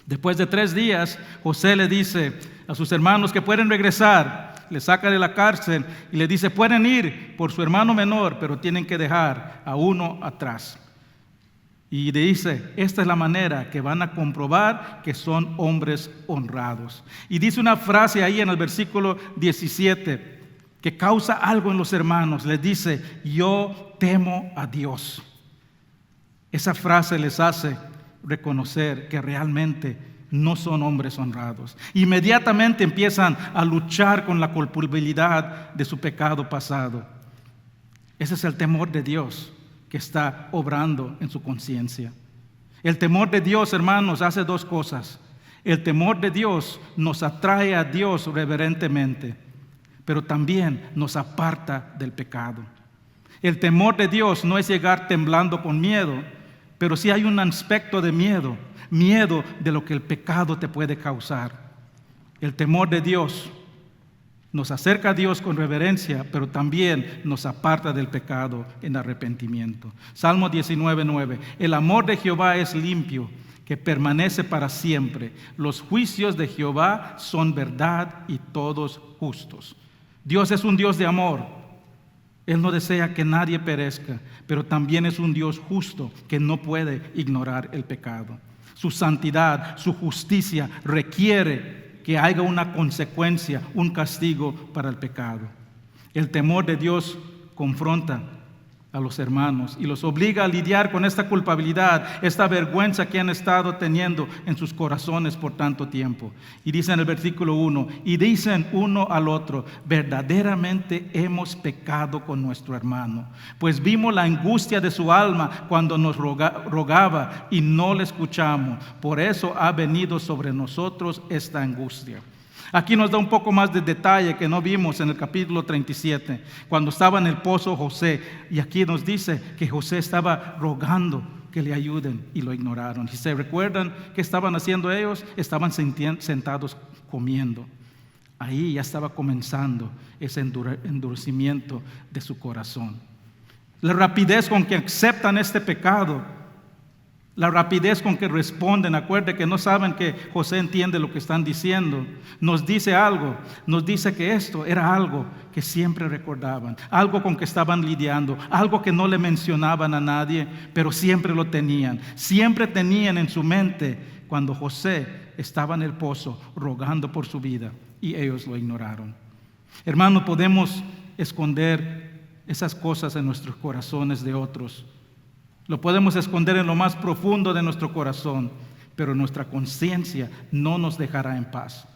Después de 3 días, José le dice a sus hermanos que pueden regresar, le saca de la cárcel y le dice: pueden ir por su hermano menor, pero tienen que dejar a uno atrás. Y le dice: esta es la manera que van a comprobar que son hombres honrados. Y dice una frase ahí en el versículo 17 que causa algo en los hermanos. Les dice: yo temo a Dios. Esa frase les hace reconocer que realmente no son hombres honrados. Inmediatamente empiezan a luchar con la culpabilidad de su pecado pasado. Ese es el temor de Dios que está obrando en su conciencia. El temor de Dios, hermanos, hace 2 cosas. El temor de Dios nos atrae a Dios reverentemente, pero también nos aparta del pecado. El temor de Dios no es llegar temblando con miedo, pero sí hay un aspecto de miedo de lo que el pecado te puede causar. El temor de Dios Nos acerca a Dios con reverencia, pero también nos aparta del pecado en arrepentimiento. Salmo 19:9. El amor de Jehová es limpio, que permanece para siempre. Los juicios de Jehová son verdad y todos justos. Dios es un Dios de amor. Él no desea que nadie perezca, pero también es un Dios justo que no puede ignorar el pecado. Su santidad, su justicia requiere que haya una consecuencia, un castigo para el pecado. El temor de Dios confronta a los hermanos y los obliga a lidiar con esta culpabilidad, esta vergüenza que han estado teniendo en sus corazones por tanto tiempo. Y dice en el versículo 1, y dicen uno al otro, verdaderamente hemos pecado con nuestro hermano, pues vimos la angustia de su alma cuando nos rogaba y no le escuchamos. Por eso ha venido sobre nosotros esta angustia. Aquí nos da un poco más de detalle que no vimos en el capítulo 37, cuando estaba en el pozo José. Y aquí nos dice que José estaba rogando que le ayuden y lo ignoraron. ¿Y se recuerdan qué estaban haciendo ellos? Estaban sentados comiendo. Ahí ya estaba comenzando ese endurecimiento de su corazón. La rapidez con que aceptan este pecado, la rapidez con que responden, acuérdense que no saben que José entiende lo que están diciendo, nos dice algo, nos dice que esto era algo que siempre recordaban, algo con que estaban lidiando, algo que no le mencionaban a nadie, pero siempre lo tenían, siempre tenían en su mente cuando José estaba en el pozo rogando por su vida y ellos lo ignoraron. Hermanos, podemos esconder esas cosas en nuestros corazones de otros. Lo podemos esconder en lo más profundo de nuestro corazón, pero nuestra conciencia no nos dejará en paz.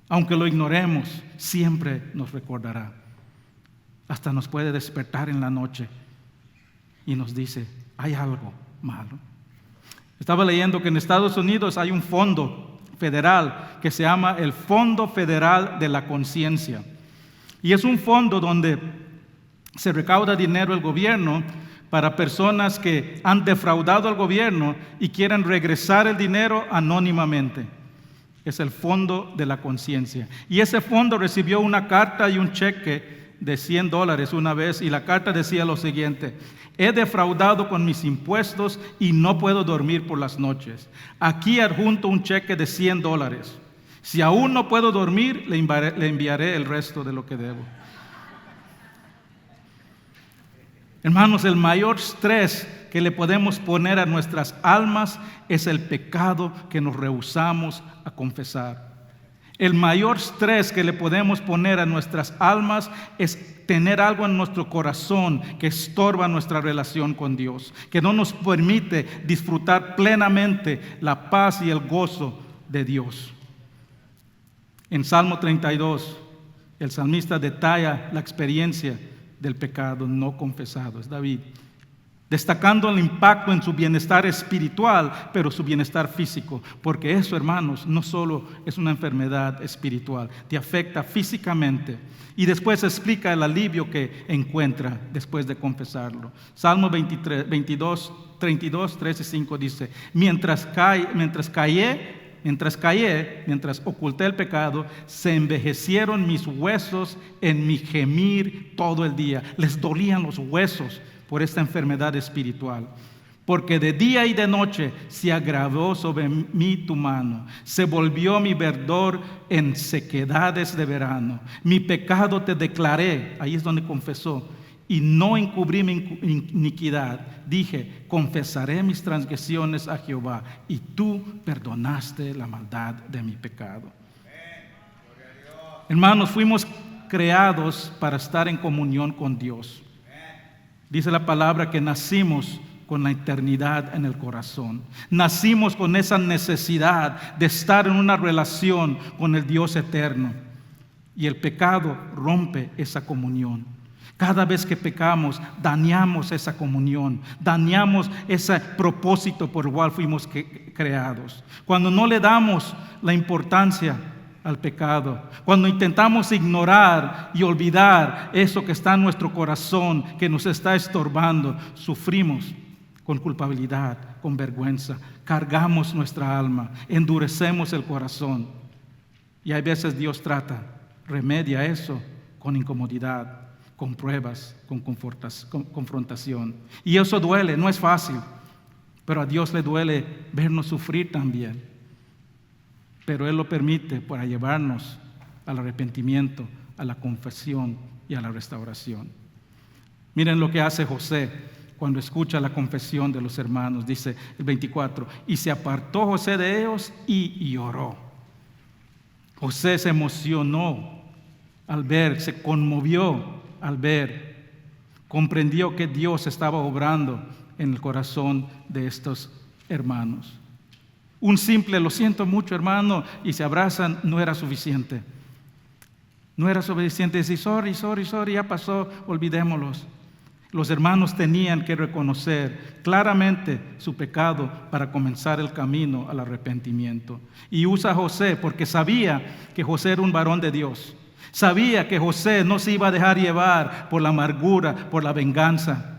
Aunque lo ignoremos, siempre nos recordará. Hasta nos puede despertar en la noche y nos dice, hay algo malo. Estaba leyendo que en Estados Unidos hay un fondo federal que se llama el Fondo Federal de la Conciencia. Y es un fondo donde se recauda dinero el gobierno para personas que han defraudado al gobierno y quieren regresar el dinero anónimamente. Es el Fondo de la Conciencia. Y ese fondo recibió una carta y un cheque de $100 una vez, y la carta decía lo siguiente: he defraudado con mis impuestos y no puedo dormir por las noches. Aquí adjunto un cheque de $100. Si aún no puedo dormir, le enviaré el resto de lo que debo. Hermanos, el mayor estrés que le podemos poner a nuestras almas es el pecado que nos rehusamos a confesar. El mayor estrés que le podemos poner a nuestras almas es tener algo en nuestro corazón que estorba nuestra relación con Dios, que no nos permite disfrutar plenamente la paz y el gozo de Dios. En Salmo 32, el salmista detalla la experiencia del pecado no confesado, es David, destacando el impacto en su bienestar espiritual, pero su bienestar físico, porque eso, hermanos, no solo es una enfermedad espiritual, te afecta físicamente, y después explica el alivio que encuentra después de confesarlo. Salmo 32, 3 y 5 dice, mientras oculté el pecado, se envejecieron mis huesos en mi gemir todo el día. Les dolían los huesos por esta enfermedad espiritual. Porque de día y de noche se agravó sobre mí tu mano. Se volvió mi verdor en sequedades de verano. Mi pecado te declaré, ahí es donde confesó, y no encubrí mi iniquidad. Dije, confesaré mis transgresiones a Jehová, y tú perdonaste la maldad de mi pecado. Hermanos, fuimos creados para estar en comunión con Dios. Dice la palabra que nacimos con la eternidad en el corazón. Nacimos con esa necesidad de estar en una relación con el Dios eterno. Y el pecado rompe esa comunión. Cada vez que pecamos, dañamos esa comunión, dañamos ese propósito por el cual fuimos creados. Cuando no le damos la importancia al pecado, cuando intentamos ignorar y olvidar eso que está en nuestro corazón, que nos está estorbando, sufrimos con culpabilidad, con vergüenza, cargamos nuestra alma, endurecemos el corazón. Y hay veces Dios trata remedia eso con incomodidad, con pruebas, con confrontación. Y eso duele, no es fácil, pero a Dios le duele vernos sufrir también. Pero Él lo permite para llevarnos al arrepentimiento, a la confesión y a la restauración. Miren lo que hace José cuando escucha la confesión de los hermanos. Dice el 24, y se apartó José de ellos y lloró. José se emocionó al ver, se conmovió al ver, comprendió que Dios estaba obrando en el corazón de estos hermanos. Un simple, lo siento mucho, hermano, y se abrazan, no era suficiente. No era suficiente decir, sorry, ya pasó, olvidémoslos. Los hermanos tenían que reconocer claramente su pecado para comenzar el camino al arrepentimiento. Y usa a José porque sabía que José era un varón de Dios. Sabía que José no se iba a dejar llevar por la amargura, por la venganza.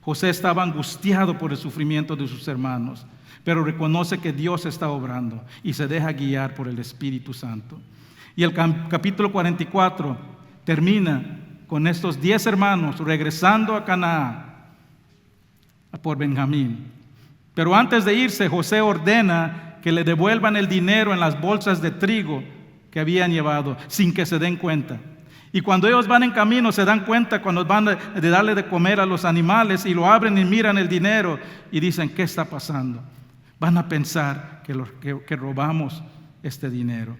José estaba angustiado por el sufrimiento de sus hermanos, pero reconoce que Dios está obrando y se deja guiar por el Espíritu Santo. Y el capítulo 44 termina con estos 10 hermanos regresando a Canaán por Benjamín. Pero antes de irse, José ordena que le devuelvan el dinero en las bolsas de trigo que habían llevado, sin que se den cuenta. Y cuando ellos van en camino, se dan cuenta cuando van de darle de comer a los animales y lo abren y miran el dinero y dicen, ¿qué está pasando? Van a pensar que robamos este dinero.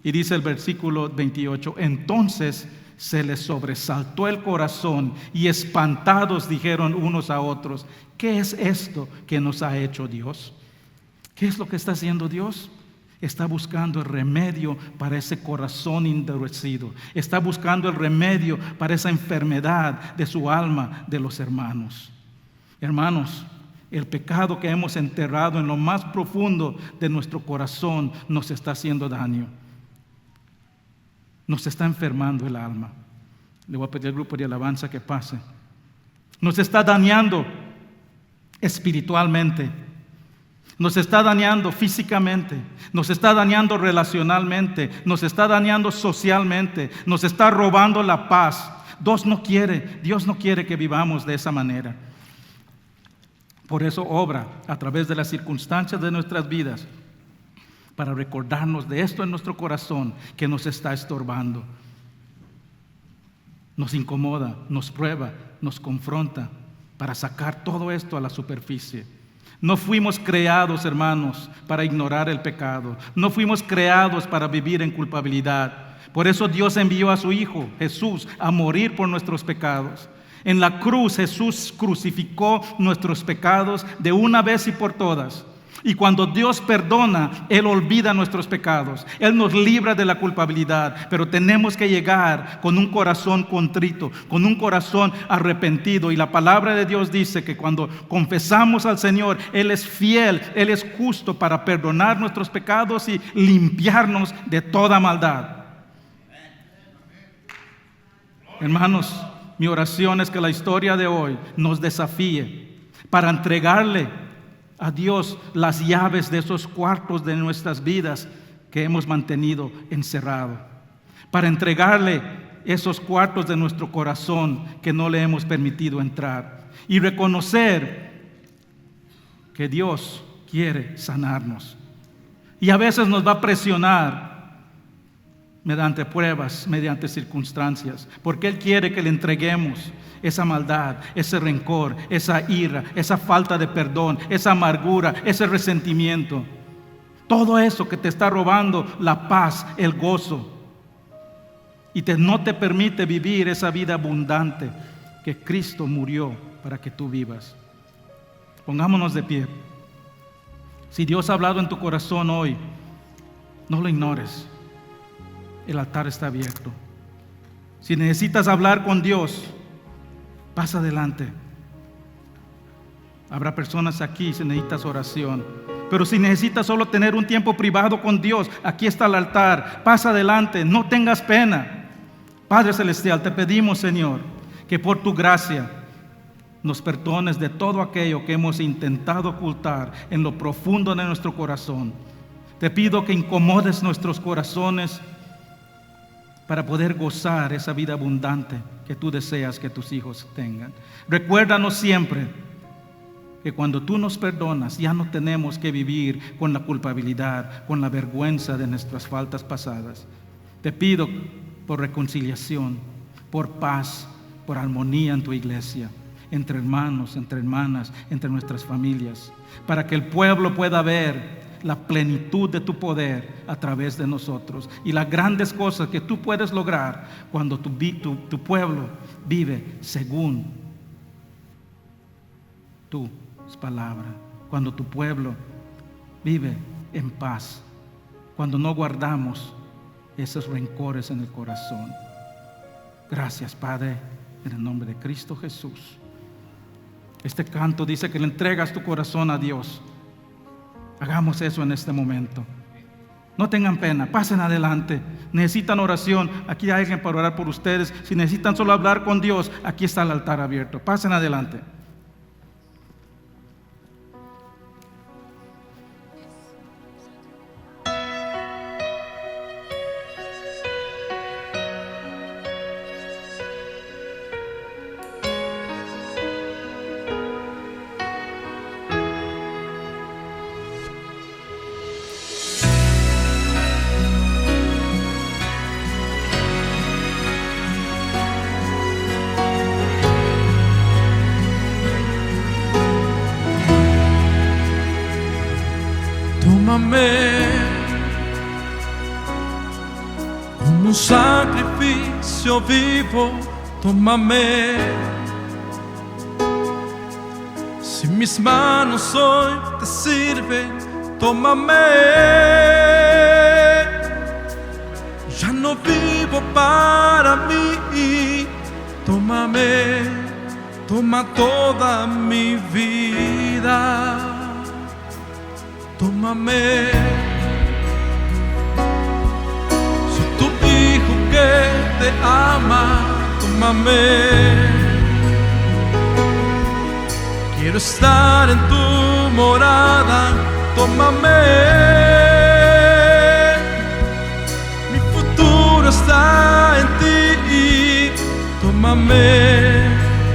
Y dice el versículo 28, entonces se les sobresaltó el corazón y espantados dijeron unos a otros, ¿qué es esto que nos ha hecho Dios? ¿Qué es lo que está haciendo Dios? Está buscando el remedio para ese corazón endurecido. Está buscando el remedio para esa enfermedad de su alma, de los hermanos. Hermanos, el pecado que hemos enterrado en lo más profundo de nuestro corazón nos está haciendo daño. Nos está enfermando el alma. Le voy a pedir al grupo de alabanza que pase. Nos está dañando espiritualmente. Nos está dañando físicamente. Nos está dañando relacionalmente. Nos está dañando socialmente. Nos está robando la paz. Dios no quiere que vivamos de esa manera. Por eso obra a través de las circunstancias de nuestras vidas para recordarnos de esto en nuestro corazón que nos está estorbando. Nos incomoda, nos prueba, nos confronta para sacar todo esto a la superficie. No fuimos creados, hermanos, para ignorar el pecado. No fuimos creados para vivir en culpabilidad. Por eso Dios envió a su Hijo, Jesús, a morir por nuestros pecados. En la cruz Jesús crucificó nuestros pecados de una vez y por todas. Y cuando Dios perdona, Él olvida nuestros pecados. Él nos libra de la culpabilidad. Pero tenemos que llegar con un corazón contrito, con un corazón arrepentido. Y la palabra de Dios dice que cuando confesamos al Señor, Él es fiel, Él es justo para perdonar nuestros pecados y limpiarnos de toda maldad. Hermanos, mi oración es que la historia de hoy nos desafíe para entregarle a Dios las llaves de esos cuartos de nuestras vidas que hemos mantenido encerrado, para entregarle esos cuartos de nuestro corazón que no le hemos permitido entrar y reconocer que Dios quiere sanarnos. Y a veces nos va a presionar mediante pruebas, mediante circunstancias, porque Él quiere que le entreguemos esa maldad, ese rencor, esa ira, esa falta de perdón, esa amargura, ese resentimiento. Todo eso que te está robando la paz, el gozo, y no te permite vivir esa vida abundante que Cristo murió para que tú vivas. Pongámonos de pie. Si Dios ha hablado en tu corazón hoy, no lo ignores. El altar está abierto. Si necesitas hablar con Dios, pasa adelante. Habrá personas aquí si necesitas oración. Pero si necesitas solo tener un tiempo privado con Dios, aquí está el altar. Pasa adelante, no tengas pena. Padre Celestial, te pedimos, Señor, que por tu gracia nos perdones de todo aquello que hemos intentado ocultar en lo profundo de nuestro corazón. Te pido que incomodes nuestros corazones para poder gozar esa vida abundante que tú deseas que tus hijos tengan. Recuérdanos siempre que cuando tú nos perdonas, ya no tenemos que vivir con la culpabilidad, con la vergüenza de nuestras faltas pasadas. Te pido por reconciliación, por paz, por armonía en tu iglesia, entre hermanos, entre hermanas, entre nuestras familias, para que el pueblo pueda ver la plenitud de tu poder a través de nosotros y las grandes cosas que tú puedes lograr cuando tu pueblo vive según tu palabra, cuando tu pueblo vive en paz, cuando no guardamos esos rencores en el corazón. Gracias, Padre, en el nombre de Cristo Jesús. Este canto dice que le entregas tu corazón a Dios. Hagamos eso en este momento. No tengan pena, pasen adelante. Necesitan oración, aquí hay alguien para orar por ustedes. Si necesitan solo hablar con Dios, aquí está el altar abierto. Pasen adelante. Tómame como un sacrificio vivo, tómame. Si mis manos hoy te sirven, tómame. Ya no vivo para mí, tómame, toma toda mi vida. Tómame, soy tu hijo que te ama, tómame. Quiero estar en tu morada, tómame. Mi futuro está en ti, tómame,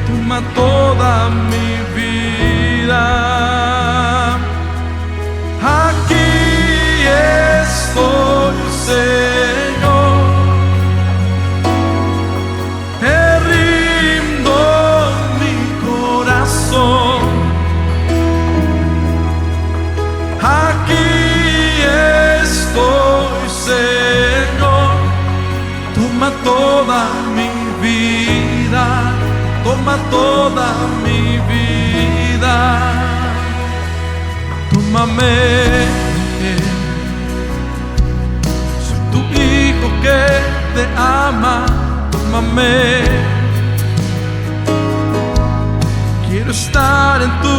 toma toda mi vida. Aquí estoy, Señor, te rindo mi corazón. Aquí estoy, Señor, toma toda mi vida, toma toda mi vida. Tómame, soy tu hijo que te ama, tómame. Quiero estar en tu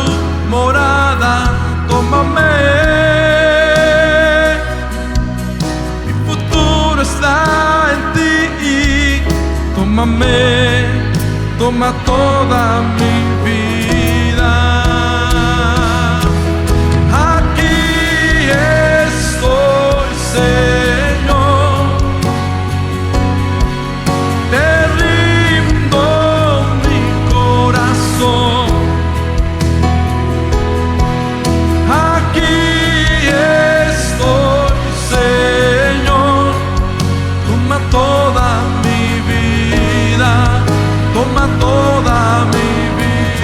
morada, tómame. Mi futuro está en ti, tómame, toma toda mi vida. Señor, te rindo mi corazón. Aquí estoy, Señor, toma toda mi vida, toma toda mi vida.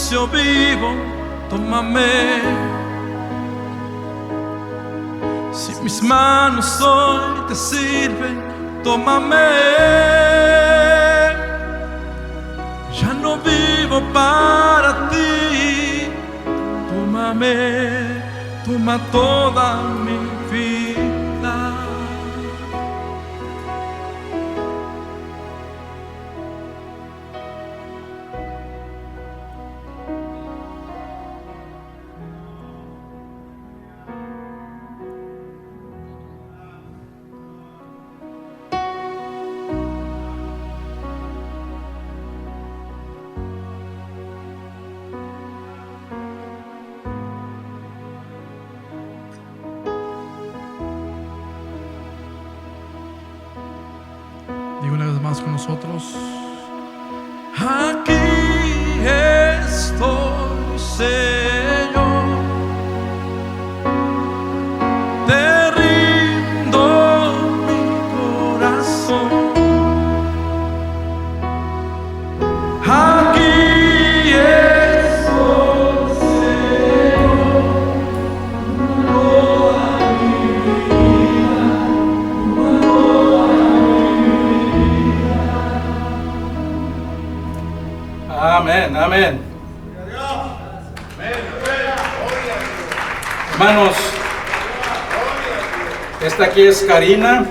yo vivo, tómame. Si mis manos hoy te sirven, tómame. Ya no vivo para ti, tómame, toma toda mi vida. Digo una vez más con nosotros. Aquí estoy, Señor, te rindo mi corazón. Aquí estoy, Señor, toda mi vida, toda mi vida. Amén, amén. Hermanos, esta aquí es Karina.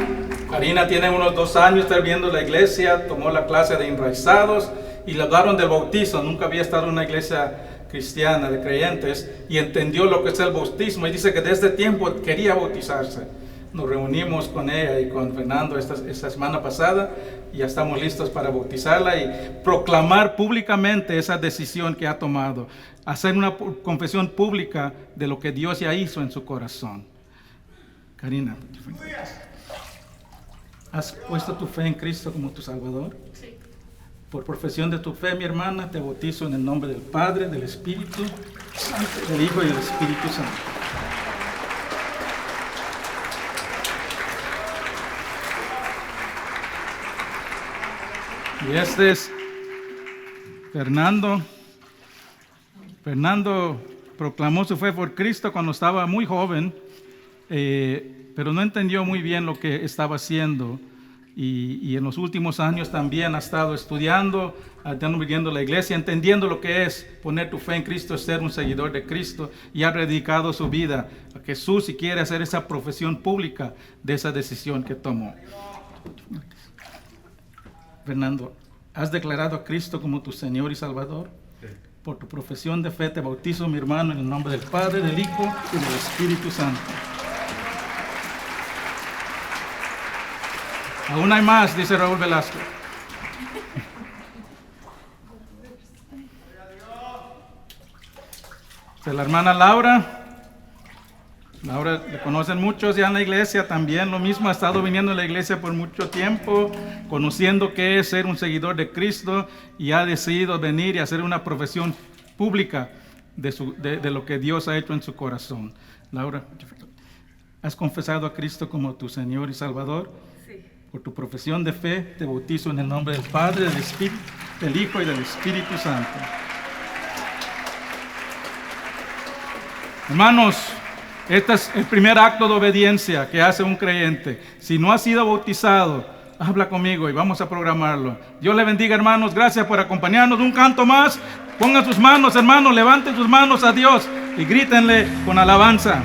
Karina tiene unos 2 años sirviendo en la iglesia, tomó la clase de enraizados y le hablaron del bautizo. Nunca había estado en una iglesia cristiana de creyentes y entendió lo que es el bautismo y dice que desde tiempo quería bautizarse. Nos reunimos con ella y con Fernando esta semana pasada y ya estamos listos para bautizarla y proclamar públicamente esa decisión que ha tomado. Hacer una confesión pública de lo que Dios ya hizo en su corazón. Karina, ¿has puesto tu fe en Cristo como tu Salvador? Sí. Por profesión de tu fe, mi hermana, te bautizo en el nombre del Padre, del Espíritu Santo, del Hijo y del Espíritu Santo. Y este es Fernando. Fernando proclamó su fe por Cristo cuando estaba muy joven, pero no entendió muy bien lo que estaba haciendo. Y en los últimos años también ha estado estudiando, viviendo la iglesia, entendiendo lo que es poner tu fe en Cristo, ser un seguidor de Cristo, y ha dedicado su vida a Jesús y quiere hacer esa profesión pública de esa decisión que tomó. Fernando, ¿has declarado a Cristo como tu Señor y Salvador? Por tu profesión de fe te bautizo, mi hermano, en el nombre del Padre, del Hijo y del Espíritu Santo. Aún hay más, dice Raúl Velasco. De la hermana Laura. Laura le conocen muchos ya en la iglesia, también lo mismo, ha estado viniendo a la iglesia por mucho tiempo, conociendo qué es ser un seguidor de Cristo y ha decidido venir y hacer una profesión pública de lo que Dios ha hecho en su corazón. Laura, ¿has confesado a Cristo como tu Señor y Salvador? Sí. Por tu profesión de fe te bautizo en el nombre del Padre, del Espíritu, del Hijo y del Espíritu Santo. Hermanos, este es el primer acto de obediencia que hace un creyente. Si no ha sido bautizado, habla conmigo y vamos a programarlo. Dios le bendiga, hermanos. Gracias por acompañarnos. Un canto más. Pongan sus manos, hermanos. Levanten sus manos a Dios y grítenle con alabanza.